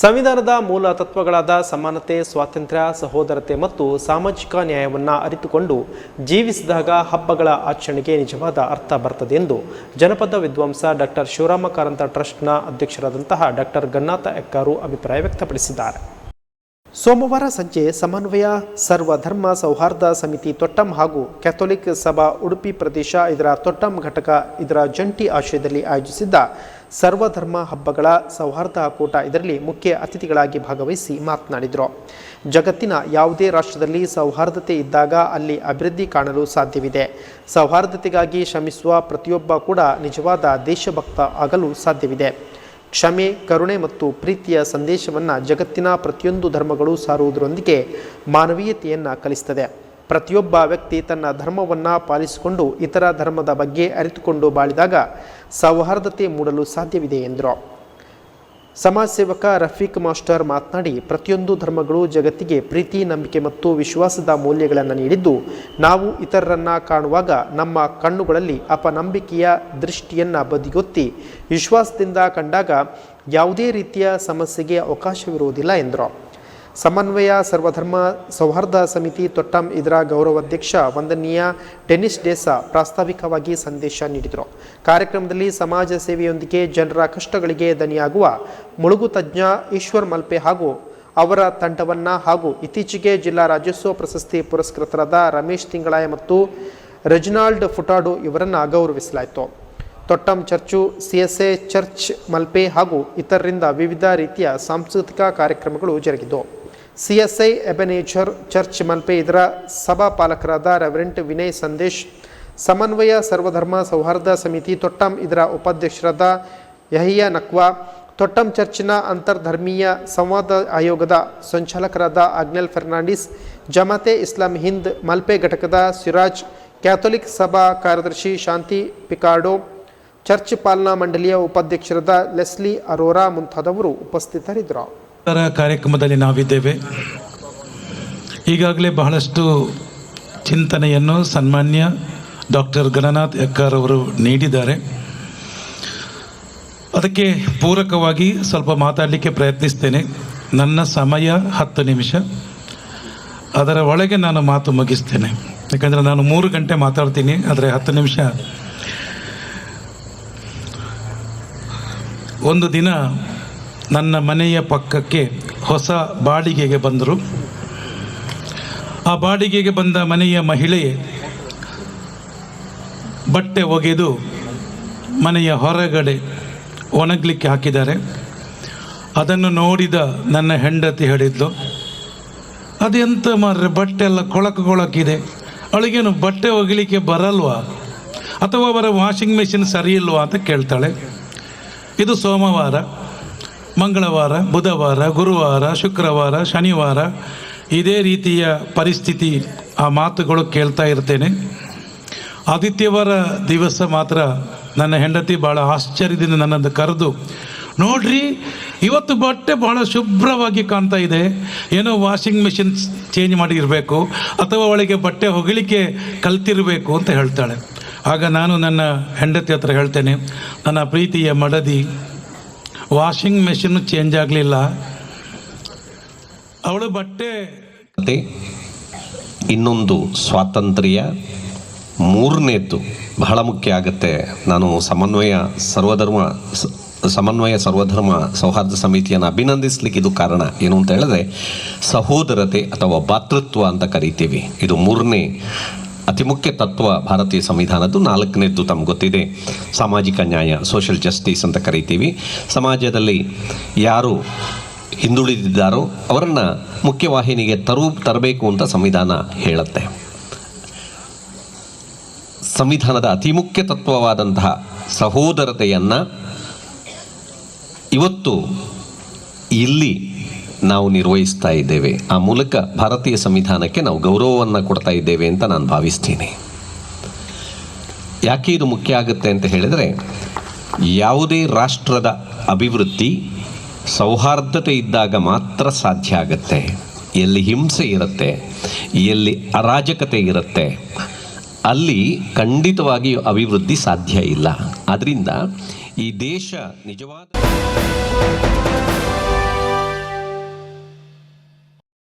ಸಂವಿಧಾನದ ಮೂಲ ತತ್ವಗಳಾದ ಸಮಾನತೆ, ಸ್ವಾತಂತ್ರ್ಯ, ಸಹೋದರತೆ ಮತ್ತು ಸಾಮಾಜಿಕ ನ್ಯಾಯವನ್ನು ಅರಿತುಕೊಂಡು ಜೀವಿಸಿದಾಗ ಹಬ್ಬಗಳ ಆಚರಣೆಗೆ ನಿಜವಾದ ಅರ್ಥ ಬರ್ತದೆ ಎಂದು ಜನಪದ ವಿದ್ವಾಂಸ ಡಾಕ್ಟರ್ ಶಿವರಾಮ ಕಾರಂತ ಟ್ರಸ್ಟ್ನ ಅಧ್ಯಕ್ಷರಾದಂತಹ ಡಾಕ್ಟರ್ ಗನ್ನಾಥ ಎಕ್ಕಾರು ಅಭಿಪ್ರಾಯ ವ್ಯಕ್ತಪಡಿಸಿದ್ದಾರೆ. ಸೋಮವಾರ ಸಂಜೆ ಸಮನ್ವಯ ಸರ್ವಧರ್ಮ ಸೌಹಾರ್ದ ಸಮಿತಿ ತೊಟ್ಟಂ ಹಾಗೂ ಕ್ಯಾಥೋಲಿಕ್ ಸಭಾ ಉಡುಪಿ ಪ್ರದೇಶ ಇದರ ತೊಟ್ಟಂ ಘಟಕ ಇದರ ಜಂಟಿ ಆಶ್ರಯದಲ್ಲಿ ಆಯೋಜಿಸಿದ್ದ ಸರ್ವಧರ್ಮ ಹಬ್ಬಗಳ ಸೌಹಾರ್ದ ಕೂಟ ಇದರಲ್ಲಿ ಮುಖ್ಯ ಅತಿಥಿಗಳಾಗಿ ಭಾಗವಹಿಸಿ ಮಾತನಾಡಿದರು. ಜಗತ್ತಿನ ಯಾವುದೇ ರಾಷ್ಟ್ರದಲ್ಲಿ ಸೌಹಾರ್ದತೆ ಇದ್ದಾಗ ಅಲ್ಲಿ ಅಭಿವೃದ್ಧಿ ಕಾಣಲು ಸಾಧ್ಯವಿದೆ. ಸೌಹಾರ್ದತೆಗಾಗಿ ಶ್ರಮಿಸುವ ಪ್ರತಿಯೊಬ್ಬ ಕೂಡ ನಿಜವಾದ ದೇಶಭಕ್ತ ಆಗಲು ಸಾಧ್ಯವಿದೆ. ಕ್ಷಮೆ, ಕರುಣೆ ಮತ್ತು ಪ್ರೀತಿಯ ಸಂದೇಶವನ್ನು ಜಗತ್ತಿನ ಪ್ರತಿಯೊಂದು ಧರ್ಮಗಳು ಸಾರುವುದರೊಂದಿಗೆ ಮಾನವೀಯತೆಯನ್ನು ಕಲಿಸುತ್ತದೆ. ಪ್ರತಿಯೊಬ್ಬ ವ್ಯಕ್ತಿ ತನ್ನ ಧರ್ಮವನ್ನು ಪಾಲಿಸಿಕೊಂಡು ಇತರ ಧರ್ಮದ ಬಗ್ಗೆ ಅರಿತುಕೊಂಡು ಬಾಳಿದಾಗ ಸೌಹಾರ್ದತೆ ಮೂಡಲು ಸಾಧ್ಯವಿದೆ ಎಂದರು. ಸಮಾಜ ಸೇವಕ ರಫೀಕ್ ಮಾಸ್ಟರ್ ಮಾತನಾಡಿ, ಪ್ರತಿಯೊಂದು ಧರ್ಮಗಳು ಜಗತ್ತಿಗೆ ಪ್ರೀತಿ, ನಂಬಿಕೆ ಮತ್ತು ವಿಶ್ವಾಸದ ಮೌಲ್ಯಗಳನ್ನು ನೀಡಿದ್ದು, ನಾವು ಇತರರನ್ನು ಕಾಣುವಾಗ ನಮ್ಮ ಕಣ್ಣುಗಳಲ್ಲಿ ಅಪನಂಬಿಕೆಯ ದೃಷ್ಟಿಯನ್ನು ಬದಿಗೊತ್ತಿ ವಿಶ್ವಾಸದಿಂದ ಕಂಡಾಗ ಯಾವುದೇ ರೀತಿಯ ಸಮಸ್ಯೆಗೆ ಅವಕಾಶವಿರುವುದಿಲ್ಲ ಎಂದರು. ಸಮನ್ವಯ ಸರ್ವಧರ್ಮ ಸೌಹಾರ್ದ ಸಮಿತಿ ತೊಟ್ಟಂ ಇದರ ಗೌರವಾಧ್ಯಕ್ಷ ವಂದನೀಯ ಡೆನಿಸ್ ಡೇಸಾ ಪ್ರಾಸ್ತಾವಿಕವಾಗಿ ಸಂದೇಶ ನೀಡಿದರು. ಕಾರ್ಯಕ್ರಮದಲ್ಲಿ ಸಮಾಜ ಸೇವೆಯೊಂದಿಗೆ ಜನರ ಕಷ್ಟಗಳಿಗೆ ದನಿಯಾಗುವ ಮುಳುಗು ತಜ್ಞ ಈಶ್ವರ್ ಮಲ್ಪೆ ಹಾಗೂ ಅವರ ತಂಡವನ್ನು ಹಾಗೂ ಇತ್ತೀಚೆಗೆ ಜಿಲ್ಲಾ ರಾಜ್ಯೋತ್ಸವ ಪ್ರಶಸ್ತಿ ಪುರಸ್ಕೃತರಾದ ರಮೇಶ್ ತಿಂಗಳಾಯ ಮತ್ತು ರೆಜಿನಾಲ್ಡ್ ಫುಟಾಡು ಇವರನ್ನು ಗೌರವಿಸಲಾಯಿತು. Thottam church, CSA church Malpe ಹಾಗೂ ಇತರರಿಂದ ವಿವಿಧ ರೀತಿಯ ಸಾಂಸ್ಕೃತಿಕ ಕಾರ್ಯಕ್ರಮಗಳು ಜರುಗಿದವು. CSI ಎಬೆನೇಜರ್ ಚರ್ಚ್ ಮಲ್ಪೆ ಇದರ ಸಭಾಪಾಲಕರಾದ ರೆವರೆಂಟ್ ವಿನಯ್ ಸಂದೇಶ್, ಸಮನ್ವಯ ಸರ್ವಧರ್ಮ ಸೌಹಾರ್ದ ಸಮಿತಿ ತೊಟ್ಟಂ ಇದರ ಉಪಾಧ್ಯಕ್ಷರಾದ ಯಹಿಯಾ ನಕ್ವಾ, ತೊಟ್ಟಂ ಚರ್ಚಿನ ಅಂತರ್ಧರ್ಮೀಯ ಸಂವಾದ ಆಯೋಗದ ಸಂಚಾಲಕರಾದ ಅಗ್ನೆಲ್ ಫೆರ್ನಾಂಡಿಸ್, ಜಮಾತೆ ಇಸ್ಲಾಂ ಹಿಂದ್ ಮಲ್ಪೆ ಘಟಕದ ಸಿರಾಜ್, ಕ್ಯಾಥೋಲಿಕ್ ಸಭಾ ಕಾರ್ಯದರ್ಶಿ ಶಾಂತಿ ಪಿಕಾರ್ಡೋ, ಚರ್ಚ್ ಪಾಲನಾ ಮಂಡಳಿಯ ಉಪಾಧ್ಯಕ್ಷರಾದ ಲೆಸ್ಲಿ ಅರೋರಾ ಮುಂತಾದವರು ಉಪಸ್ಥಿತರಿದ್ದರು. ಕಾರ್ಯಕ್ರಮದಲ್ಲಿ ನಾವಿದ್ದೇವೆ. ಈಗಾಗಲೇ ಬಹಳಷ್ಟು ಚಿಂತನೆಯನ್ನು ಸನ್ಮಾನ್ಯ ಡಾಕ್ಟರ್ ಗಣನಾಥ್ ಎಕ್ಕಾರ್ ಅವರು ನೀಡಿದ್ದಾರೆ. ಅದಕ್ಕೆ ಪೂರಕವಾಗಿ ಸ್ವಲ್ಪ ಮಾತಾಡಲಿಕ್ಕೆ ಪ್ರಯತ್ನಿಸ್ತೇನೆ. ನನ್ನ ಸಮಯ 10 ನಿಮಿಷ, ಅದರ ಒಳಗೆ ನಾನು ಮಾತು ಮುಗಿಸ್ತೇನೆ. ಯಾಕಂದರೆ ನಾನು 3 ಗಂಟೆ ಮಾತಾಡ್ತೀನಿ, ಆದರೆ 10 ನಿಮಿಷ. ಒಂದು ದಿನ ನನ್ನ ಮನೆಯ ಪಕ್ಕಕ್ಕೆ ಹೊಸ ಬಾಡಿಗೆಗೆ ಬಂದರು. ಆ ಬಾಡಿಗೆಗೆ ಬಂದ ಮನೆಯ ಮಹಿಳೆ ಬಟ್ಟೆ ಒಗೆದು ಮನೆಯ ಹೊರಗಡೆ ಒಣಗಲಿಕ್ಕೆ ಹಾಕಿದ್ದಾರೆ. ಅದನ್ನು ನೋಡಿದ ನನ್ನ ಹೆಂಡತಿ ಹೇಳಿದ್ಲು, ಅದೆಂತ ಮಾರ್ರೆ, ಬಟ್ಟೆ ಎಲ್ಲ ಕೊಳಕಿದೆ, ಅವಳಿಗೇನು ಬಟ್ಟೆ ಒಗಿಲಿಕ್ಕೆ ಬರಲ್ವಾ ಅಥವಾ ಅವರ ವಾಷಿಂಗ್ ಮೆಷಿನ್ ಸರಿ ಇಲ್ವಾ ಅಂತ ಕೇಳ್ತಾಳೆ. ಇದು ಸೋಮವಾರ, ಮಂಗಳವಾರ, ಬುಧವಾರ, ಗುರುವಾರ, ಶುಕ್ರವಾರ, ಶನಿವಾರ ಇದೇ ರೀತಿಯ ಪರಿಸ್ಥಿತಿ, ಆ ಮಾತುಗಳು ಕೇಳ್ತಾ ಇರ್ತೇನೆ. ಆದಿತ್ಯವಾರ ದಿವಸ ಮಾತ್ರ ನನ್ನ ಹೆಂಡತಿ ಭಾಳ ಆಶ್ಚರ್ಯದಿಂದ ನನ್ನನ್ನು ಕರೆದು, ನೋಡ್ರಿ ಇವತ್ತು ಬಟ್ಟೆ ಭಾಳ ಶುಭ್ರವಾಗಿ ಕಾಣ್ತಾ ಇದೆ, ಏನೋ ವಾಷಿಂಗ್ ಮೆಷಿನ್ ಚೇಂಜ್ ಮಾಡಿರಬೇಕು ಅಥವಾ ಅವಳಿಗೆ ಬಟ್ಟೆ ಒಗಿಲಿಕ್ಕೆ ಕಲ್ತಿರಬೇಕು ಅಂತ ಹೇಳ್ತಾಳೆ. ಆಗ ನಾನು ನನ್ನ ಹೆಂಡತಿ ಹತ್ರ ಹೇಳ್ತೇನೆ, ನನ್ನ ಪ್ರೀತಿಯ ಮಡದಿ, ವಾಷಿಂಗ್ ಮೆಷಿನ್ ಚೇಂಜ್ ಆಗಲಿಲ್ಲ, ಅವಳು ಬಟ್ಟೆ. ಇನ್ನೊಂದು ಸ್ವಾತಂತ್ರ್ಯ, ಮೂರನೇದ್ದು ಬಹಳ ಮುಖ್ಯ ಆಗುತ್ತೆ. ನಾನು ಸಮನ್ವಯ ಸರ್ವಧರ್ಮ ಸೌಹಾರ್ದ ಸಮಿತಿಯನ್ನು ಅಭಿನಂದಿಸಲಿಕ್ಕೆ ಇದು ಕಾರಣ ಏನು ಅಂತ ಹೇಳಿದ್ರೆ, ಸಹೋದರತೆ ಅಥವಾ ಭಾತೃತ್ವ ಅಂತ ಕರಿತೀವಿ. ಇದು 3ನೇ ಅತಿ ಮುಖ್ಯ ತತ್ವ ಭಾರತೀಯ ಸಂವಿಧಾನದ್ದು. 4ನೇದ್ದು ತಮ್ಗೆ ಗೊತ್ತಿದೆ, ಸಾಮಾಜಿಕ ನ್ಯಾಯ, ಸೋಷಿಯಲ್ ಜಸ್ಟಿಸ್ ಅಂತ ಕರಿತೀವಿ. ಸಮಾಜದಲ್ಲಿ ಯಾರು ಹಿಂದುಳಿದಿದ್ದಾರೋ ಅವರನ್ನು ಮುಖ್ಯವಾಹಿನಿಗೆ ತರಬೇಕು ಅಂತ ಸಂವಿಧಾನ ಹೇಳುತ್ತೆ. ಸಂವಿಧಾನದ ಅತಿ ಮುಖ್ಯ ತತ್ವವಾದಂತಹ ಸಹೋದರತೆಯನ್ನು ಇವತ್ತು ಇಲ್ಲಿ ನಾವು ನಿರ್ವಹಿಸ್ತಾ ಇದ್ದೇವೆ. ಆ ಮೂಲಕ ಭಾರತೀಯ ಸಂವಿಧಾನಕ್ಕೆ ನಾವು ಗೌರವವನ್ನು ಕೊಡ್ತಾ ಇದ್ದೇವೆ ಅಂತ ನಾನು ಭಾವಿಸ್ತೀನಿ. ಯಾಕೆ ಇದು ಮುಖ್ಯ ಆಗುತ್ತೆ ಅಂತ ಹೇಳಿದರೆ, ಯಾವುದೇ ರಾಷ್ಟ್ರದ ಅಭಿವೃದ್ಧಿ ಸೌಹಾರ್ದತೆ ಇದ್ದಾಗ ಮಾತ್ರ ಸಾಧ್ಯ ಆಗುತ್ತೆ. ಎಲ್ಲಿ ಹಿಂಸೆ ಇರುತ್ತೆ, ಎಲ್ಲಿ ಅರಾಜಕತೆ ಇರುತ್ತೆ, ಅಲ್ಲಿ ಖಂಡಿತವಾಗಿಯೂ ಅಭಿವೃದ್ಧಿ ಸಾಧ್ಯ ಇಲ್ಲ. ಆದ್ದರಿಂದ ಈ ದೇಶ ನಿಜವಾದ